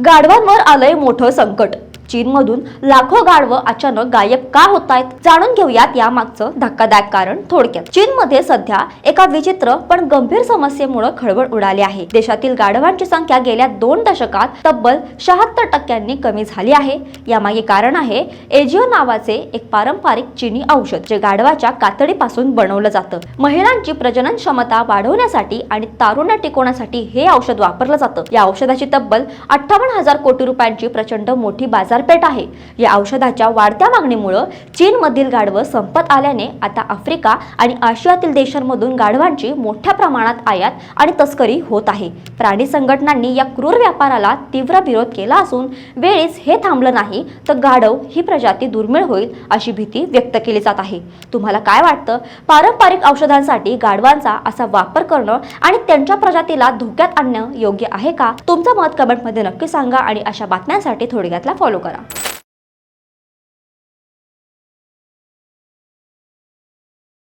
गाढवांवर आलंय मोठं संकट। चीनमधून लाखो गाढवं अचानक गायब का होत आहेत, जाणून घेऊयात यामागचं धक्कादायक कारण थोडक्यात। चीनमध्ये सध्या एका विचित्र पण गंभीर समस्येमुळे खळबळ उडाली आहे। देशातील गाढवांची संख्या गेल्या 2 दशकात तब्बल 76% कमी झाली आहे। यामागे कारण आहे एजिओ नावाचे एक पारंपरिक चीनी औषध, जे गाढवाच्या कातडीपासून बनवलं जातं। महिलांची प्रजनन क्षमता वाढवण्यासाठी आणि तारुण्य टिकवण्यासाठी हे औषध वापरलं जातं। या औषधाची तब्बल 58,000 कोटी रुपयांची प्रचंड मोठी बाजारपेठ आहे। या औषधाच्या वाढत्या मागणीमुळे चीनमधील गाढवं संपत आल्याने आता आफ्रिका आणि आशियातील देशांमधून गाढवांची मोठ्या प्रमाणात आयात आणि तस्करी होत आहे। प्राणी संघटनांनी या क्रूर व्यापाराला तीव्र विरोध केला असून वेळीच हे थांबलं नाही तर गाढव ही प्रजाती दुर्मिळ होईल अशी भीती व्यक्त केली जात आहे। तुम्हाला काय वाटतं, पारंपरिक औषधांसाठी गाढवांचा असा वापर करणं आणि त्यांच्या प्रजातीला धोक्यात आणणं योग्य आहे का? तुमचं मत कमेंटमध्ये नक्की सांगा आणि अशा बातम्यांसाठी थोडक्यातला फॉलो करा।